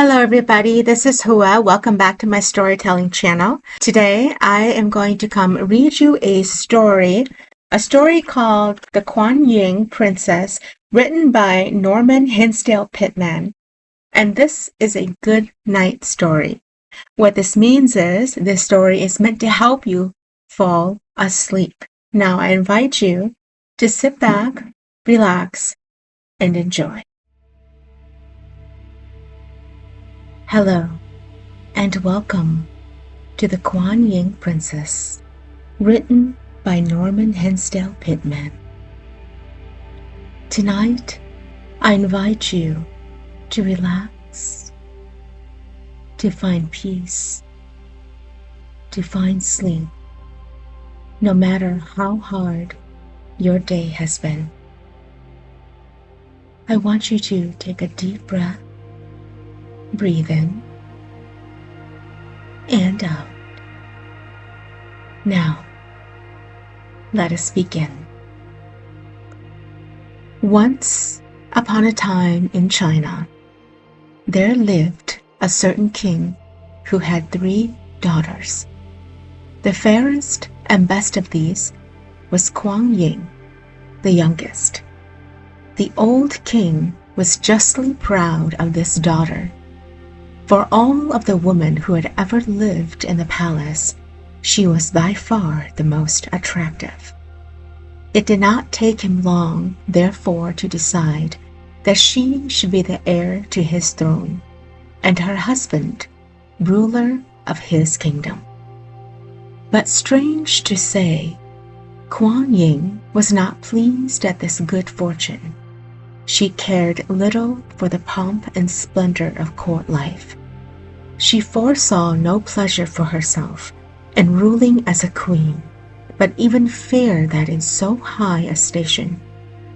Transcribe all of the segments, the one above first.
Hello everybody, this is Hua. Welcome back to my storytelling channel. Today I am going to come read you a story called The Kwan Yin Princess, written by Norman Hinsdale Pitman. And this is a good night story. What this means is this story is meant to help you fall asleep. Now I invite you to sit back, relax, and enjoy. Hello, and welcome to The Kwan Yin Princess, written by Norman Hinsdale Pitman. Tonight, I invite you to relax, to find peace, to find sleep, no matter how hard your day has been. I want you to take a deep breath. Breathe in and out. Now, let us begin. Once upon a time in China, there lived a certain king who had 3 daughters. The fairest and best of these was Kwan Yin, the youngest. The old king was justly proud of this daughter. For all of the women who had ever lived in the palace, she was by far the most attractive. It did not take him long, therefore, to decide that she should be the heir to his throne, and her husband, ruler of his kingdom. But strange to say, Kwan Yin was not pleased at this good fortune. She cared little for the pomp and splendor of court life. She foresaw no pleasure for herself in ruling as a queen, but even feared that in so high a station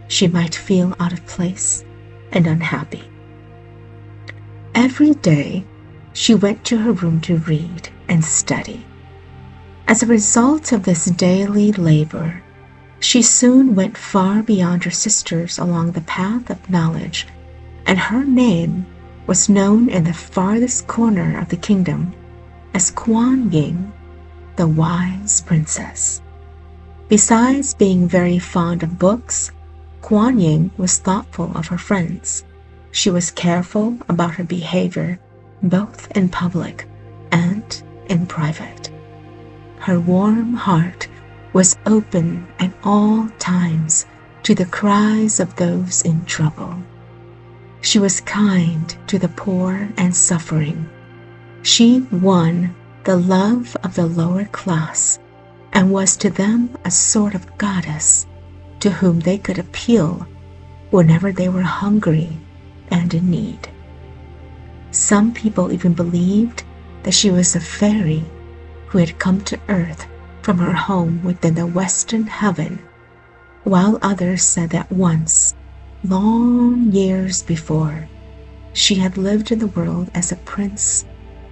she might feel out of place and unhappy. Every day she went to her room to read and study. As a result of this daily labor, she soon went far beyond her sisters along the path of knowledge, and her name was known in the farthest corner of the kingdom as Kwan Yin, the wise princess. Besides being very fond of books, Kwan Yin was thoughtful of her friends. She was careful about her behavior, both in public and in private. Her warm heart was open at all times to the cries of those in trouble. She was kind to the poor and suffering. She won the love of the lower class and was to them a sort of goddess to whom they could appeal whenever they were hungry and in need. Some people even believed that she was a fairy who had come to earth from her home within the western heaven, while others said that once, long years before, she had lived in the world as a prince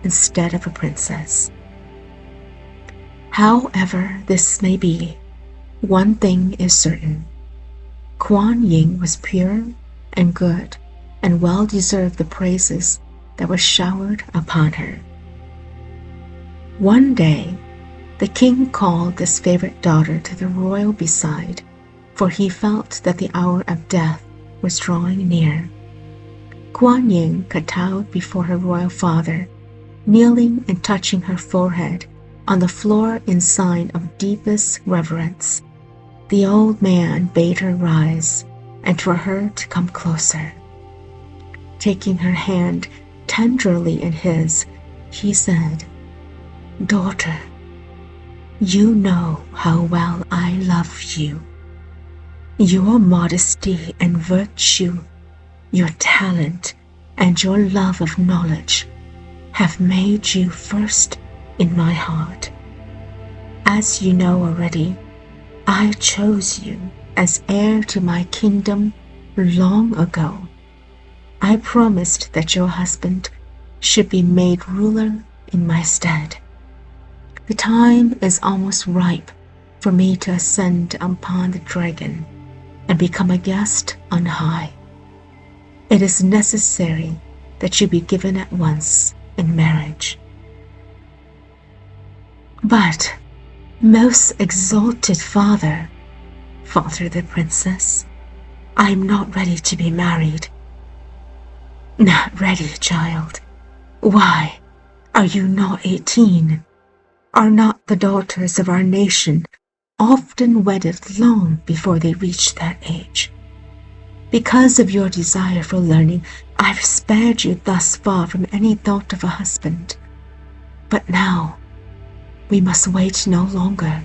instead of a princess. However this may be, one thing is certain. Kwan Yin was pure and good and well deserved the praises that were showered upon her. One day, the king called this favorite daughter to the royal beside, for he felt that the hour of death was drawing near. Kwan Yin kowtowed before her royal father, kneeling and touching her forehead on the floor in sign of deepest reverence. The old man bade her rise and for her to come closer. Taking her hand tenderly in his, he said, "Daughter, you know how well I love you. Your modesty and virtue, your talent, and your love of knowledge have made you first in my heart. As you know already, I chose you as heir to my kingdom long ago. I promised that your husband should be made ruler in my stead. The time is almost ripe for me to ascend upon the dragon and become a guest on high. It is necessary that you be given at once in marriage. But, most exalted father, faltered the princess, I am not ready to be married. Not ready, child? Why, are you not 18? Are not the daughters of our nation often wedded long before they reach that age? Because of your desire for learning, I've spared you thus far from any thought of a husband. But now, we must wait no longer.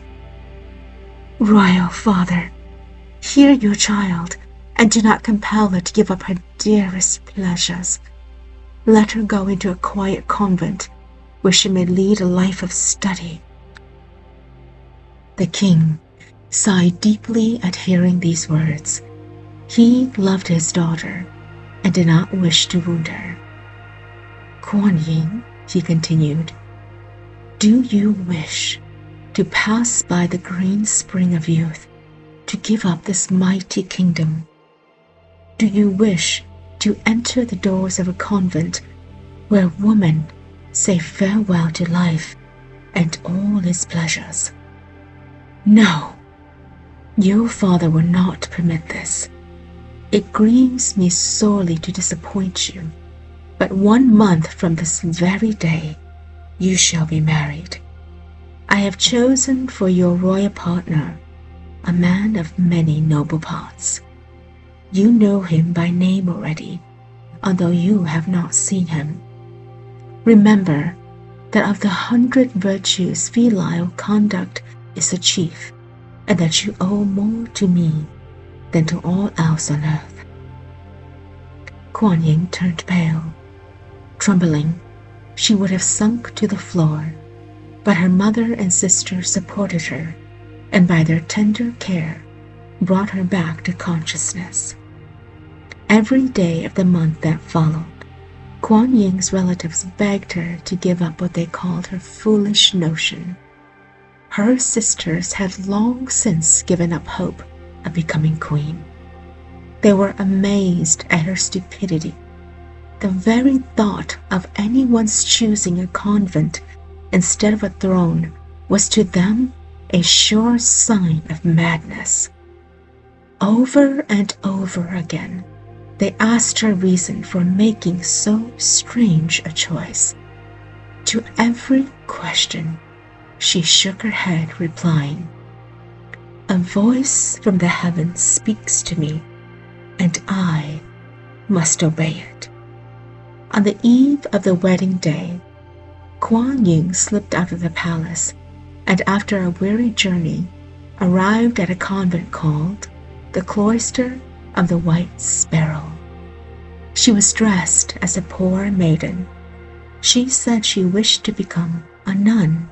Royal father, hear your child, and do not compel her to give up her dearest pleasures. Let her go into a quiet convent, where she may lead a life of study. The king sighed deeply at hearing these words. He loved his daughter, and did not wish to wound her. Kwan Yin, he continued, do you wish to pass by the green spring of youth, to give up this mighty kingdom? Do you wish to enter the doors of a convent where women say farewell to life and all its pleasures? No, your father will not permit this. It grieves me sorely to disappoint you, but 1 month from this very day you shall be married. I have chosen for your royal partner a man of many noble parts. You know him by name already, although you have not seen him. Remember that of the 100 virtues filial conduct is the chief, and that you owe more to me than to all else on earth. Kwan Yin turned pale. Trembling, she would have sunk to the floor, but her mother and sister supported her, and by their tender care brought her back to consciousness. Every day of the month that followed, Kwan Yin's relatives begged her to give up what they called her foolish notion. Her sisters had long since given up hope of becoming queen. They were amazed at her stupidity. The very thought of anyone's choosing a convent instead of a throne was to them a sure sign of madness. Over and over again, they asked her reason for making so strange a choice. To every question, she shook her head, replying, "A voice from the heavens speaks to me, and I must obey it." On the eve of the wedding day, Kwan Yin slipped out of the palace, and after a weary journey, arrived at a convent called the Cloister of the White Sparrow. She was dressed as a poor maiden. She said she wished to become a nun.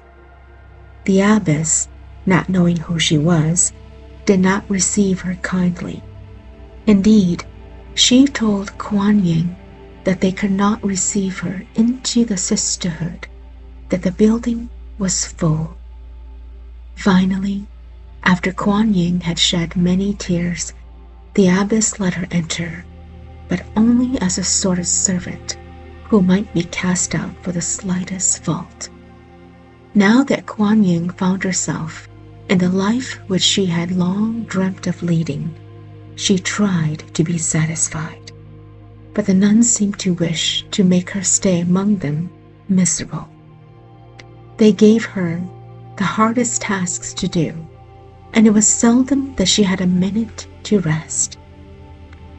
The abbess, not knowing who she was, did not receive her kindly. Indeed, she told Kwan Yin that they could not receive her into the sisterhood, that the building was full. Finally, after Kwan Yin had shed many tears, the abbess let her enter, but only as a sort of servant who might be cast out for the slightest fault. Now that Kwan Yin found herself in the life which she had long dreamt of leading, she tried to be satisfied, but the nuns seemed to wish to make her stay among them miserable. They gave her the hardest tasks to do, and it was seldom that she had a minute to rest.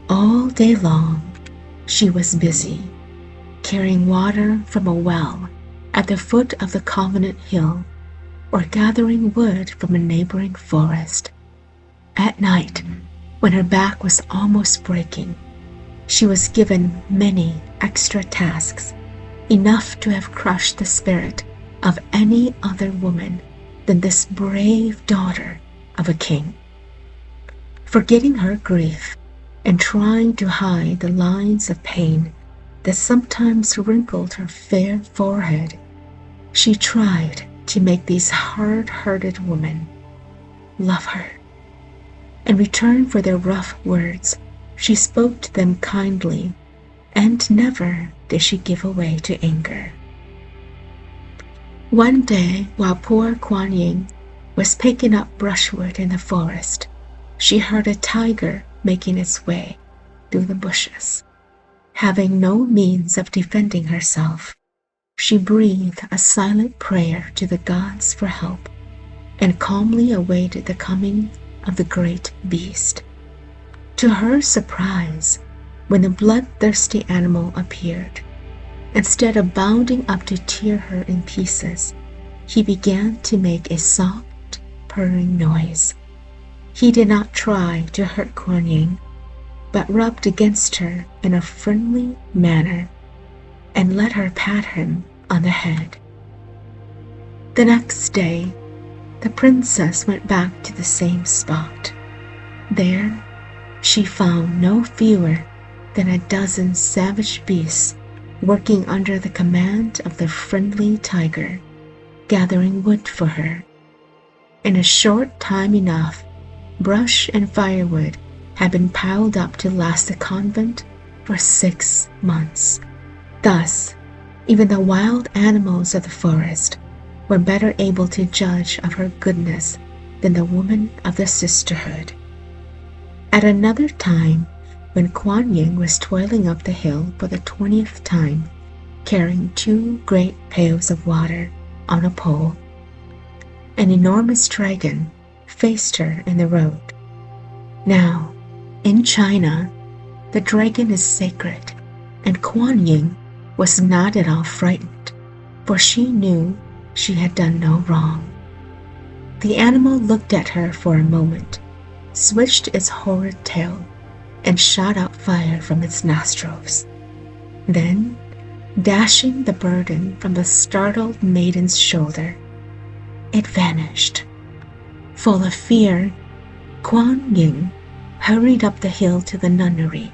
All day long, she was busy, carrying water from a well at the foot of the convent hill, or gathering wood from a neighboring forest. At night, when her back was almost breaking, she was given many extra tasks, enough to have crushed the spirit of any other woman than this brave daughter of a king. Forgetting her grief and trying to hide the lines of pain that sometimes wrinkled her fair forehead, she tried to make these hard-hearted women love her. In return for their rough words, she spoke to them kindly and never did she give way to anger. One day, while poor Kwan Yin was picking up brushwood in the forest, she heard a tiger making its way through the bushes. Having no means of defending herself, she breathed a silent prayer to the gods for help and calmly awaited the coming of the great beast. To her surprise, when the bloodthirsty animal appeared, instead of bounding up to tear her in pieces, he began to make a soft, purring noise. He did not try to hurt Kwan Yin, but rubbed against her in a friendly manner and let her pat him on the head. The next day, the princess went back to the same spot. There, she found no fewer than a dozen savage beasts working under the command of the friendly tiger, gathering wood for her. In a short time enough, brush and firewood had been piled up to last the convent for 6 months. Thus, even the wild animals of the forest were better able to judge of her goodness than the woman of the sisterhood. At another time, when Kwan Yin was toiling up the hill for the 20th time, carrying 2 great pails of water on a pole, an enormous dragon faced her in the road. Now, in China, the dragon is sacred, and Kwan Yin was not at all frightened, for she knew she had done no wrong. The animal looked at her for a moment, switched its horrid tail, and shot out fire from its nostrils. Then, dashing the burden from the startled maiden's shoulder, it vanished. Full of fear, Kwan Yin hurried up the hill to the nunnery.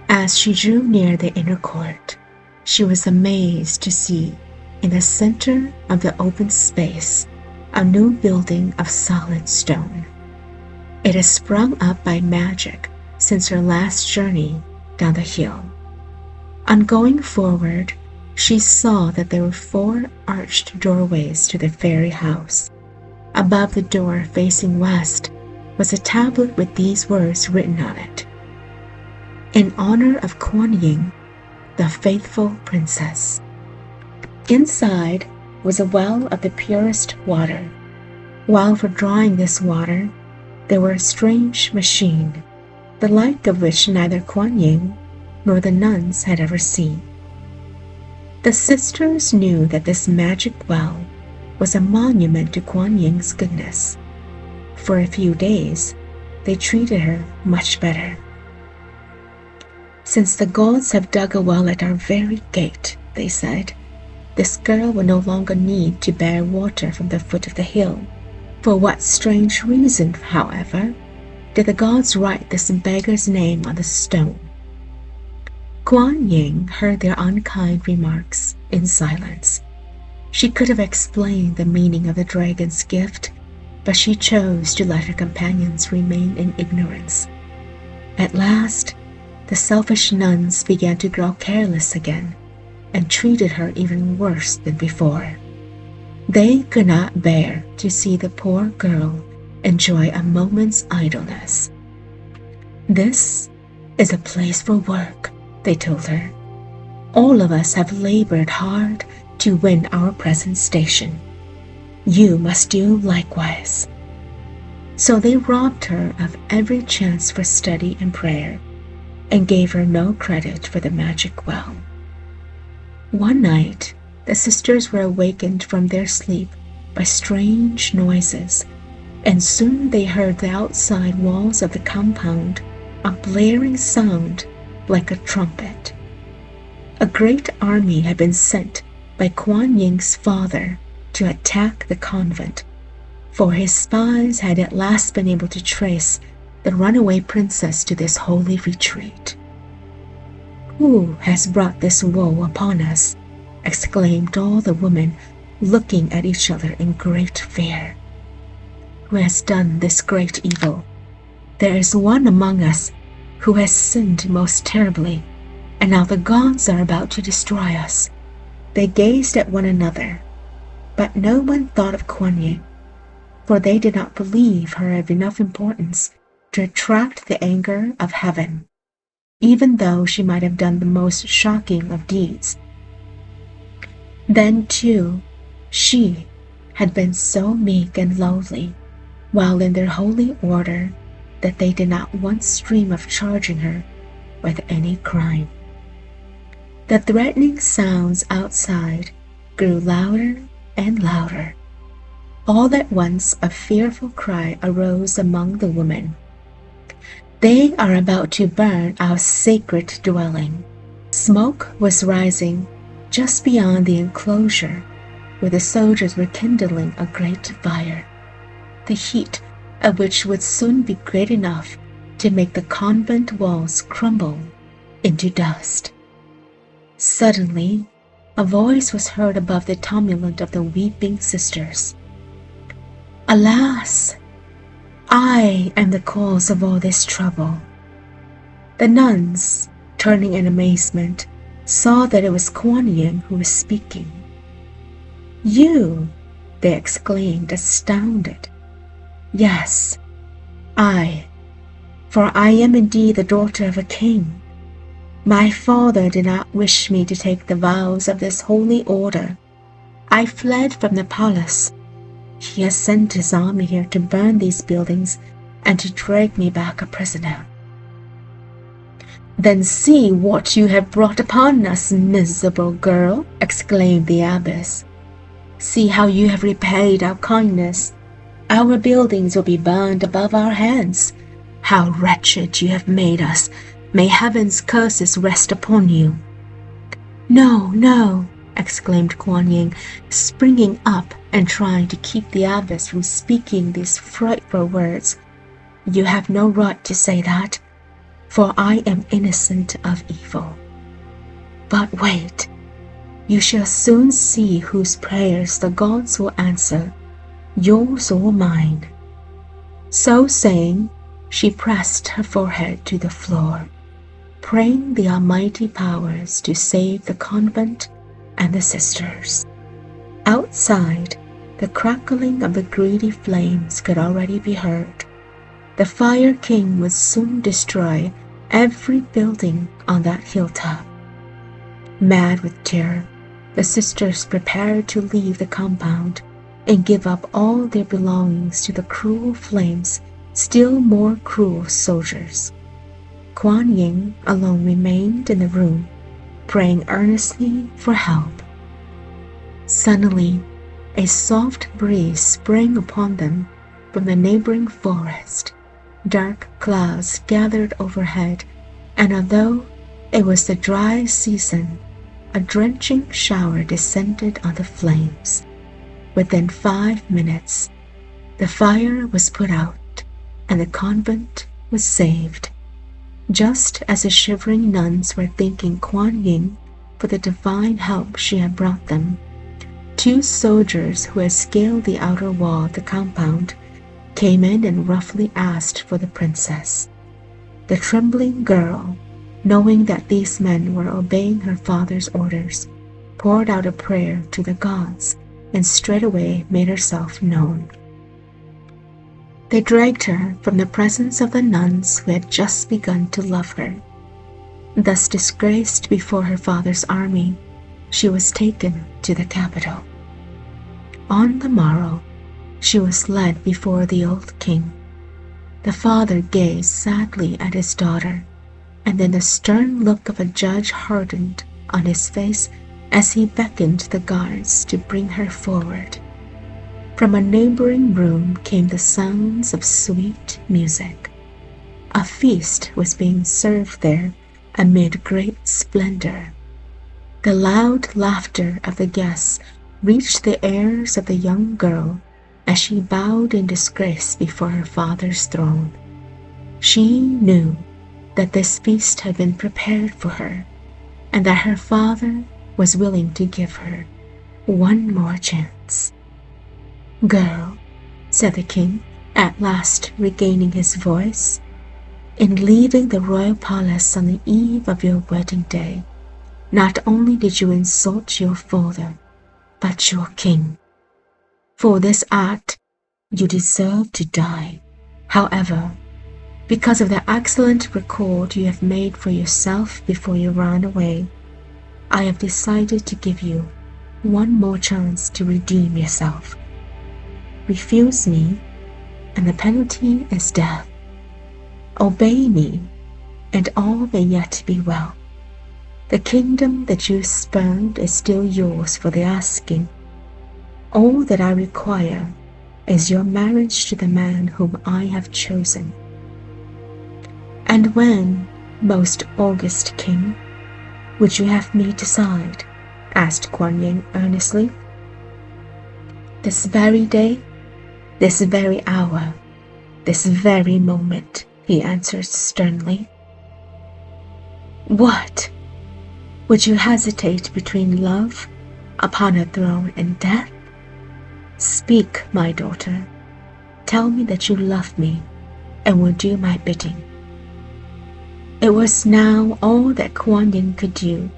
As she drew near the inner court, she was amazed to see, in the center of the open space, a new building of solid stone. It had sprung up by magic since her last journey down the hill. On going forward, she saw that there were 4 arched doorways to the fairy house. Above the door facing west was a tablet with these words written on it: "In honor of Kwan Yin, the faithful princess." Inside was a well of the purest water, while for drawing this water there were a strange machine, the like of which neither Kwan Yin nor the nuns had ever seen. The sisters knew that this magic well was a monument to Kwan Yin's goodness. For a few days, they treated her much better. "Since the gods have dug a well at our very gate," they said, "this girl will no longer need to bear water from the foot of the hill. For what strange reason, however, did the gods write this beggar's name on the stone?" Kwan Yin heard their unkind remarks in silence. She could have explained the meaning of the dragon's gift, but she chose to let her companions remain in ignorance. At last, the selfish nuns began to grow careless again and treated her even worse than before. They could not bear to see the poor girl enjoy a moment's idleness. "This is a place for work," they told her. "All of us have labored hard to win our present station. You must do likewise." So they robbed her of every chance for study and prayer, and gave her no credit for the magic well. One night, the sisters were awakened from their sleep by strange noises, and soon they heard the outside walls of the compound a blaring sound like a trumpet. A great army had been sent by Kwan Yin's father to attack the convent, for his spies had at last been able to trace the runaway princess to this holy retreat. "Who has brought this woe upon us?" exclaimed all the women, looking at each other in great fear. "Who has done this great evil? There is one among us who has sinned most terribly, and now the gods are about to destroy us." They gazed at one another, but no one thought of Kwan Yin, for they did not believe her of enough importance to attract the anger of heaven, even though she might have done the most shocking of deeds. Then, too, she had been so meek and lowly while in their holy order that they did not once dream of charging her with any crime. The threatening sounds outside grew louder and louder. All at once a fearful cry arose among the women. "They are about to burn our sacred dwelling." Smoke was rising just beyond the enclosure, where the soldiers were kindling a great fire, the heat of which would soon be great enough to make the convent walls crumble into dust. Suddenly, a voice was heard above the tumult of the weeping sisters. "Alas! I am the cause of all this trouble." The nuns, turning in amazement, saw that it was Kwan Yin who was speaking. "You!" they exclaimed, astounded. "Yes, I, for I am indeed the daughter of a king. My father did not wish me to take the vows of this holy order. I fled from the palace. He has sent his army here to burn these buildings and to drag me back a prisoner." "Then see what you have brought upon us, miserable girl," exclaimed the abbess. "See how you have repaid our kindness. Our buildings will be burned above our heads. How wretched you have made us. May heaven's curses rest upon you." "No, no," exclaimed Kwan Yin, springing up and trying to keep the abbess from speaking these frightful words. "You have no right to say that, for I am innocent of evil. But wait, you shall soon see whose prayers the gods will answer, yours or mine." So saying, she pressed her forehead to the floor, praying the almighty powers to save the convent and the sisters. Outside, the crackling of the greedy flames could already be heard. The Fire King would soon destroy every building on that hilltop. Mad with terror, the sisters prepared to leave the compound and give up all their belongings to the cruel flames, still more cruel soldiers. Kwan Yin alone remained in the room, praying earnestly for help. Suddenly, a soft breeze sprang upon them from the neighboring forest. Dark clouds gathered overhead, and although it was the dry season, a drenching shower descended on the flames. Within 5 minutes, the fire was put out, and the convent was saved. Just as the shivering nuns were thanking Kwan Yin for the divine help she had brought them, 2 soldiers who had scaled the outer wall of the compound came in and roughly asked for the princess. The trembling girl, knowing that these men were obeying her father's orders, poured out a prayer to the gods and straightway made herself known. They dragged her from the presence of the nuns who had just begun to love her. Thus disgraced before her father's army, she was taken to the capital. On the morrow, she was led before the old king. The father gazed sadly at his daughter, and then the stern look of a judge hardened on his face as he beckoned the guards to bring her forward. From a neighboring room came the sounds of sweet music. A feast was being served there amid great splendor. The loud laughter of the guests reached the ears of the young girl as she bowed in disgrace before her father's throne. She knew that this feast had been prepared for her, and that her father was willing to give her one more chance. "Girl," said the king, at last regaining his voice, In leaving the royal palace on the eve of your wedding day, not only did you insult your father, but your king. For this act, you deserve to die. However, because of the excellent record you have made for yourself before you ran away, I have decided to give you one more chance to redeem yourself. Refuse me, and the penalty is death. Obey me, and all may yet be well. The kingdom that you spurned is still yours for the asking. All that I require is your marriage to the man whom I have chosen. And when, most august king, would you have me decide? Asked Kwan Yin earnestly. This very day, this very hour, this very moment, he answered sternly. What? Would you hesitate between love upon a throne and death? Speak, my daughter. Tell me that you love me and will do my bidding. It was now all that Kwan Yin could do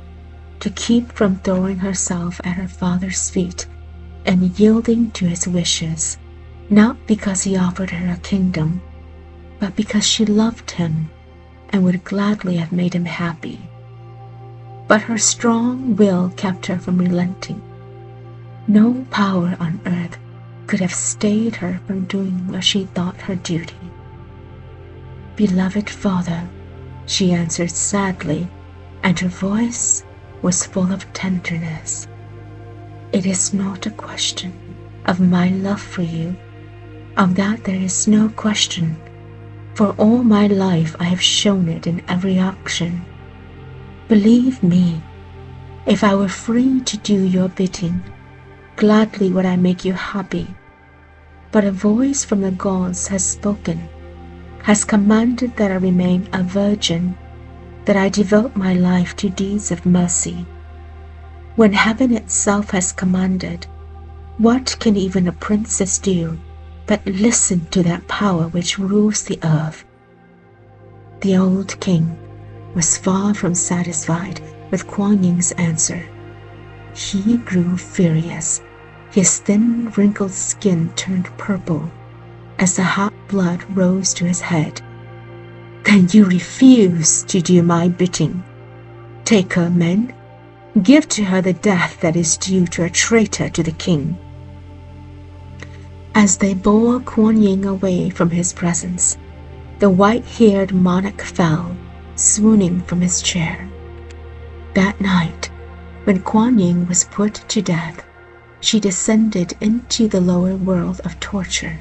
to keep from throwing herself at her father's feet and yielding to his wishes, not because he offered her a kingdom, but because she loved him and would gladly have made him happy. But her strong will kept her from relenting. No power on earth could have stayed her from doing what she thought her duty. Beloved father, she answered sadly, and her voice was full of tenderness. It is not a question of my love for you. Of that there is no question. For all my life I have shown it in every action. Believe me, if I were free to do your bidding, gladly would I make you happy. But a voice from the gods has spoken, has commanded that I remain a virgin, that I devote my life to deeds of mercy. When heaven itself has commanded, what can even a princess do but listen to that power which rules the earth? The old king was far from satisfied with Kwan Yin's answer. He grew furious. His thin, wrinkled skin turned purple as the hot blood rose to his head. Then you refuse to do my bidding. Take her, men. Give to her the death that is due to a traitor to the king. As they bore Kwan Yin away from his presence, the white-haired monarch fell, swooning from his chair. That night, when Kwan Yin was put to death, she descended into the lower world of torture.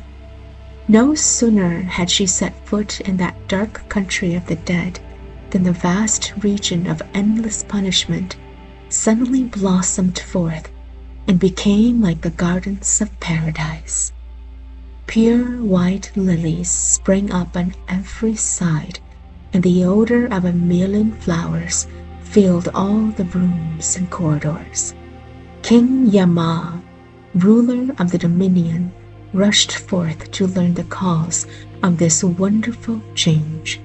No sooner had she set foot in that dark country of the dead than the vast region of endless punishment suddenly blossomed forth and became like the gardens of paradise. Pure white lilies sprang up on every side, and the odor of a million flowers filled all the rooms and corridors. King Yama, ruler of the dominion, rushed forth to learn the cause of this wonderful change.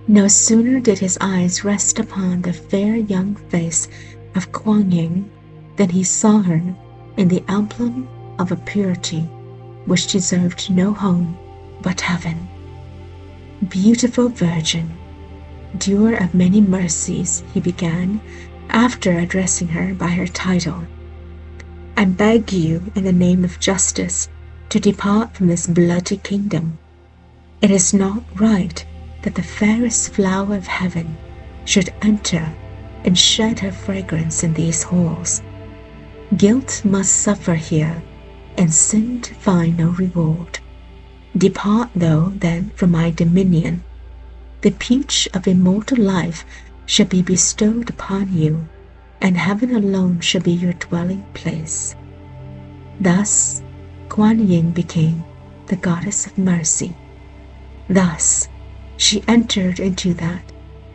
No sooner did his eyes rest upon the fair young face of Kwan Yin than he saw her in the emblem of a purity which deserved no home but heaven. Beautiful virgin, doer of many mercies, he began, after addressing her by her title. I beg you, in the name of justice, to depart from this bloody kingdom. It is not right that the fairest flower of heaven should enter and shed her fragrance in these halls. Guilt must suffer here, and sin find no reward. Depart thou, then, from my dominion. The peach of immortal life shall be bestowed upon you, and heaven alone shall be your dwelling place. Thus, Kwan Yin became the goddess of mercy. Thus, she entered into that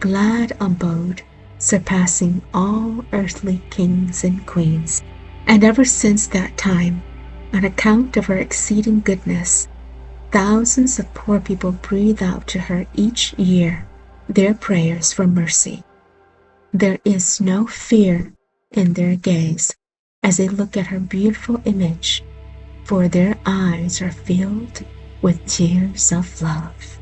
glad abode surpassing all earthly kings and queens, and ever since that time, on account of her exceeding goodness, Thousands of poor people breathe out to her each year their prayers for mercy. There is no fear in their gaze as they look at her beautiful image, for their eyes are filled with tears of love.